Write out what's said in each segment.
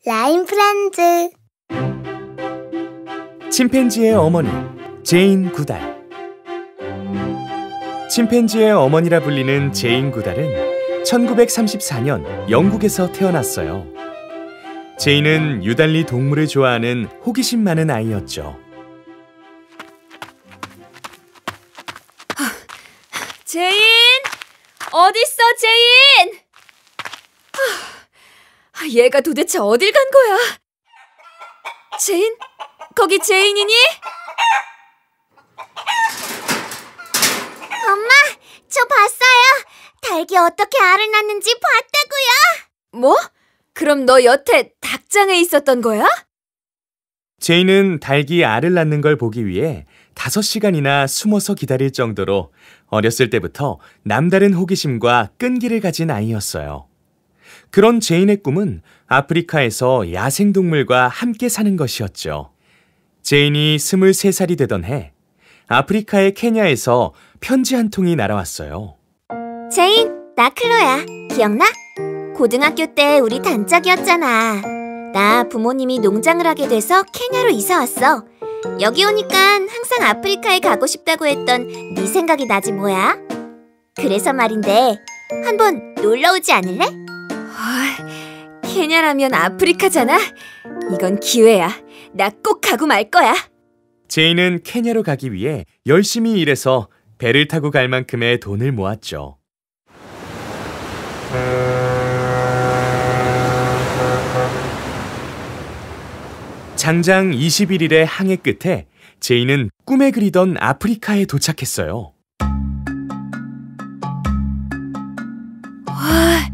라임 프렌즈. 침팬지의 어머니, 제인 구달. 침팬지의 어머니라 불리는 제인 구달은 1934년 영국에서 태어났어요. 제인은 유달리 동물을 좋아하는 호기심 많은 아이였죠. 제인! 어딨어, 제인! 얘가 도대체 어딜 간 거야? 제인? 거기 제인이니? 엄마, 저 봤어요. 닭이 어떻게 알을 낳는지 봤다고요. 뭐? 그럼 너 여태 닭장에 있었던 거야? 제인은 닭이 알을 낳는 걸 보기 위해 5시간이나 숨어서 기다릴 정도로 어렸을 때부터 남다른 호기심과 끈기를 가진 아이였어요. 그런 제인의 꿈은 아프리카에서 야생동물과 함께 사는 것이었죠. 제인이 23살이 되던 해, 아프리카의 케냐에서 편지 한 통이 날아왔어요. 제인, 나 클로야. 기억나? 고등학교 때 우리 단짝이었잖아. 나 부모님이 농장을 하게 돼서 케냐로 이사 왔어. 여기 오니까 항상 아프리카에 가고 싶다고 했던 네 생각이 나지 뭐야? 그래서 말인데 한번 놀러 오지 않을래? 케냐라면 아프리카잖아. 이건 기회야. 나 꼭 가고 말 거야. 제인은 케냐로 가기 위해 열심히 일해서 배를 타고 갈 만큼의 돈을 모았죠. 장장 21일의 항해 끝에 제인은 꿈에 그리던 아프리카에 도착했어요. 와,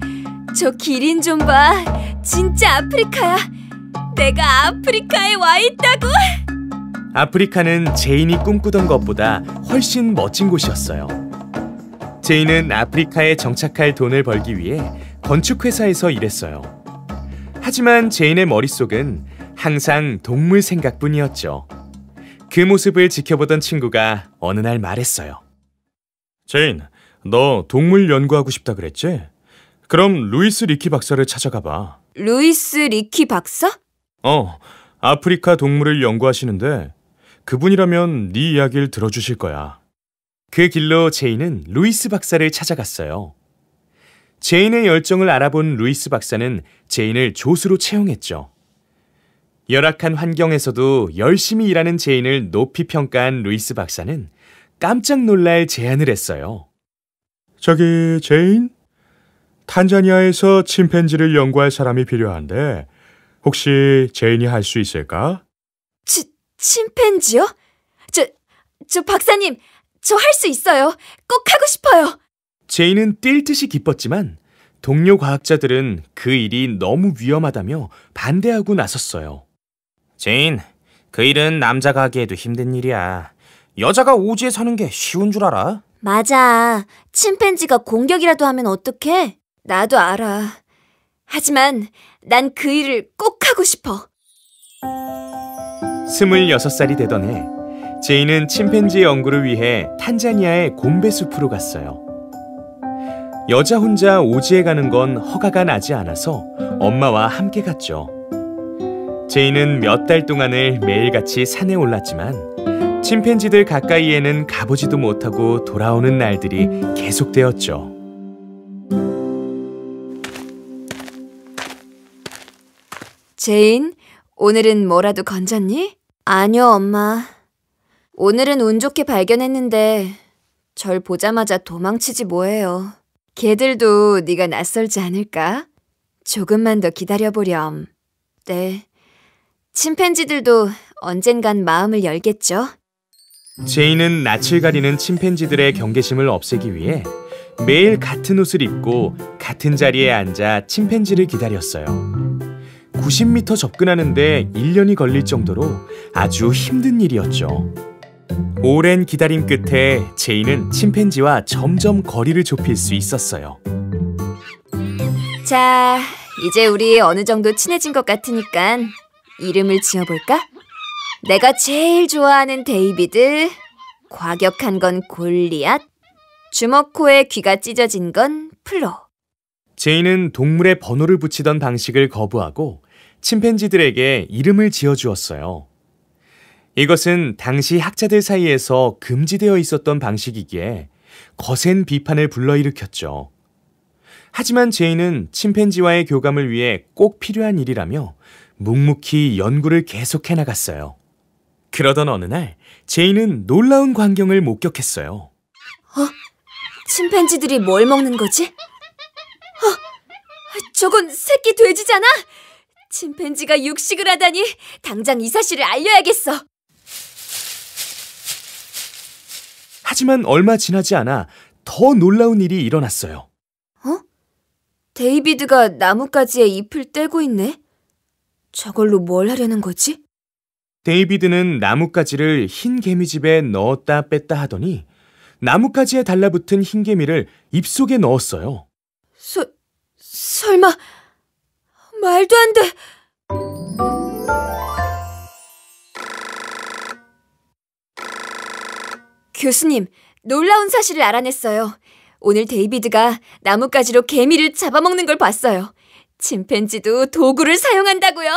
저 기린 좀 봐. 진짜 아프리카야. 내가 아프리카에 와 있다고. 아프리카는 제인이 꿈꾸던 것보다 훨씬 멋진 곳이었어요. 제인은 아프리카에 정착할 돈을 벌기 위해 건축회사에서 일했어요. 하지만 제인의 머릿속은 항상 동물 생각뿐이었죠. 그 모습을 지켜보던 친구가 어느 날 말했어요. 제인, 너 동물 연구하고 싶다 그랬지? 그럼 루이스 리키 박사를 찾아가 봐. 루이스 리키 박사? 아프리카 동물을 연구하시는데 그분이라면 네 이야기를 들어주실 거야. 그 길로 제인은 루이스 박사를 찾아갔어요. 제인의 열정을 알아본 루이스 박사는 제인을 조수로 채용했죠. 열악한 환경에서도 열심히 일하는 제인을 높이 평가한 루이스 박사는 깜짝 놀랄 제안을 했어요. 저기 제인? 탄자니아에서 침팬지를 연구할 사람이 필요한데 혹시 제인이 할 수 있을까? 침팬지요? 저 박사님, 저 할 수 있어요. 꼭 하고 싶어요. 제인은 뛸 듯이 기뻤지만 동료 과학자들은 그 일이 너무 위험하다며 반대하고 나섰어요. 제인, 그 일은 남자가 하기에도 힘든 일이야. 여자가 오지에 사는 게 쉬운 줄 알아? 맞아. 침팬지가 공격이라도 하면 어떡해? 나도 알아. 하지만 난 그 일을 꼭 하고 싶어. 26살이 되던 해, 제인은 침팬지 연구를 위해 탄자니아의 곰베 숲으로 갔어요. 여자 혼자 오지에 가는 건 허가가 나지 않아서 엄마와 함께 갔죠. 제인은 몇 달 동안을 매일같이 산에 올랐지만 침팬지들 가까이에는 가보지도 못하고 돌아오는 날들이 계속되었죠. 제인, 오늘은 뭐라도 건졌니? 아니요, 엄마. 오늘은 운 좋게 발견했는데 절 보자마자 도망치지 뭐예요. 걔들도 네가 낯설지 않을까? 조금만 더 기다려보렴. 네, 침팬지들도 언젠간 마음을 열겠죠? 제인은 낯을 가리는 침팬지들의 경계심을 없애기 위해 매일 같은 옷을 입고 같은 자리에 앉아 침팬지를 기다렸어요. 90m 접근하는데 1년이 걸릴 정도로 아주 힘든 일이었죠. 오랜 기다림 끝에 제인은 침팬지와 점점 거리를 좁힐 수 있었어요. 자, 이제 우리 어느 정도 친해진 것 같으니까 이름을 지어볼까? 내가 제일 좋아하는 데이비드, 과격한 건 골리앗, 주먹코에 귀가 찢어진 건 플로. 제인은 동물의 번호를 붙이던 방식을 거부하고 침팬지들에게 이름을 지어주었어요. 이것은 당시 학자들 사이에서 금지되어 있었던 방식이기에 거센 비판을 불러일으켰죠. 하지만 제이는 침팬지와의 교감을 위해 꼭 필요한 일이라며 묵묵히 연구를 계속해 나갔어요. 그러던 어느 날 제이는 놀라운 광경을 목격했어요. 침팬지들이 뭘 먹는 거지? 저건 새끼 돼지잖아! 침팬지가 육식을 하다니 당장 이 사실을 알려야겠어. 하지만 얼마 지나지 않아 더 놀라운 일이 일어났어요. 데이비드가 나뭇가지에 잎을 떼고 있네? 저걸로 뭘 하려는 거지? 데이비드는 나뭇가지를 흰 개미집에 넣었다 뺐다 하더니 나뭇가지에 달라붙은 흰 개미를 입속에 넣었어요. 설마 말도 안 돼. 교수님, 놀라운 사실을 알아냈어요. 오늘 데이비드가 나뭇가지로 개미를 잡아먹는 걸 봤어요. 침팬지도 도구를 사용한다고요.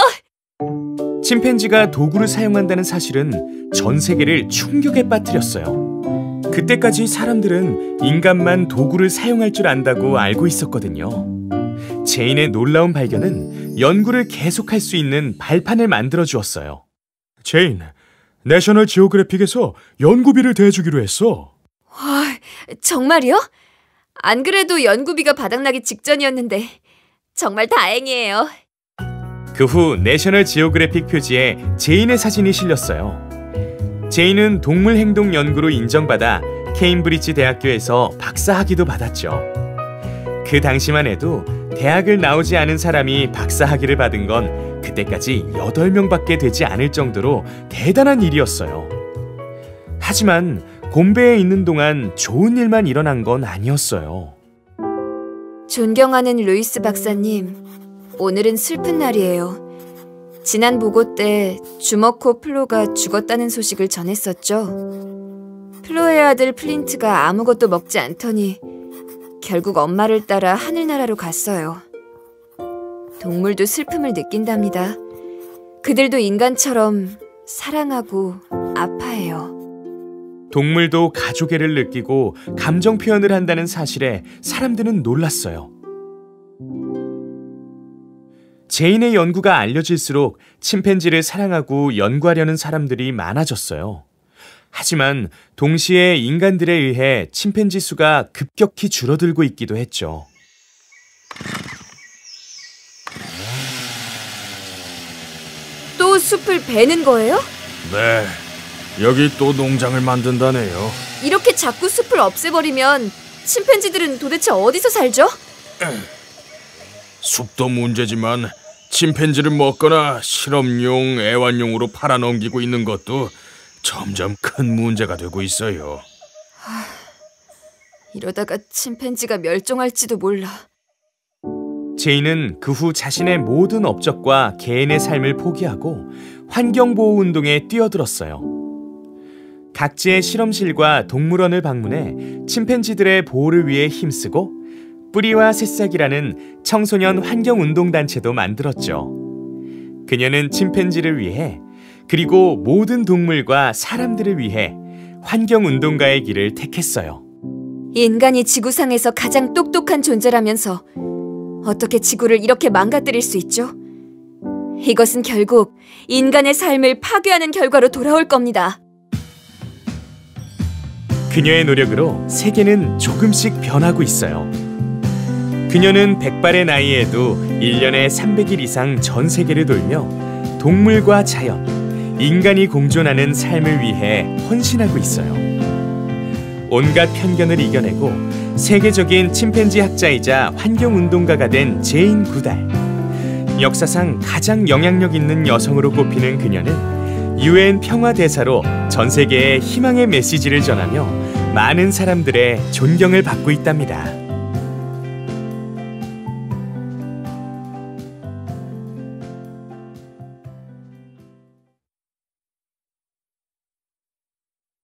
침팬지가 도구를 사용한다는 사실은 전 세계를 충격에 빠뜨렸어요. 그때까지 사람들은 인간만 도구를 사용할 줄 안다고 알고 있었거든요. 제인의 놀라운 발견은 연구를 계속할 수 있는 발판을 만들어 주었어요. 제인, 내셔널 지오그래픽에서 연구비를 대주기로 했어. 와, 정말이요? 안 그래도 연구비가 바닥나기 직전이었는데 정말 다행이에요. 그 후 내셔널 지오그래픽 표지에 제인의 사진이 실렸어요. 제인은 동물 행동 연구로 인정받아 케임브리지 대학교에서 박사학위도 받았죠. 그 당시만 해도 대학을 나오지 않은 사람이 박사학위를 받은 건 그때까지 8명밖에 되지 않을 정도로 대단한 일이었어요. 하지만 곰베에 있는 동안 좋은 일만 일어난 건 아니었어요. 존경하는 루이스 박사님, 오늘은 슬픈 날이에요. 지난 보고 때 주머코 플로가 죽었다는 소식을 전했었죠. 플로의 아들 플린트가 아무것도 먹지 않더니 결국 엄마를 따라 하늘나라로 갔어요. 동물도 슬픔을 느낀답니다. 그들도 인간처럼 사랑하고 아파해요. 동물도 가족애를 느끼고 감정 표현을 한다는 사실에 사람들은 놀랐어요. 제인의 연구가 알려질수록 침팬지를 사랑하고 연구하려는 사람들이 많아졌어요. 하지만 동시에 인간들에 의해 침팬지 수가 급격히 줄어들고 있기도 했죠. 또 숲을 베는 거예요? 네, 여기 또 농장을 만든다네요. 이렇게 자꾸 숲을 없애버리면 침팬지들은 도대체 어디서 살죠? 숲도 문제지만 침팬지를 먹거나 실험용, 애완용으로 팔아넘기고 있는 것도 점점 큰 문제가 되고 있어요. 이러다가 침팬지가 멸종할지도 몰라. 제인은 그 후 자신의 모든 업적과 개인의 삶을 포기하고 환경보호운동에 뛰어들었어요. 각지의 실험실과 동물원을 방문해 침팬지들의 보호를 위해 힘쓰고 뿌리와 새싹이라는 청소년 환경운동단체도 만들었죠. 그녀는 침팬지를 위해 그리고 모든 동물과 사람들을 위해 환경운동가의 길을 택했어요. 인간이 지구상에서 가장 똑똑한 존재라면서 어떻게 지구를 이렇게 망가뜨릴 수 있죠? 이것은 결국 인간의 삶을 파괴하는 결과로 돌아올 겁니다. 그녀의 노력으로 세계는 조금씩 변하고 있어요. 그녀는 100발의 나이에도 1년에 300일 이상 전 세계를 돌며 동물과 자연, 인간이 공존하는 삶을 위해 헌신하고 있어요. 온갖 편견을 이겨내고 세계적인 침팬지 학자이자 환경운동가가 된 제인 구달. 역사상 가장 영향력 있는 여성으로 꼽히는 그녀는 UN 평화대사로 전 세계에 희망의 메시지를 전하며 많은 사람들의 존경을 받고 있답니다.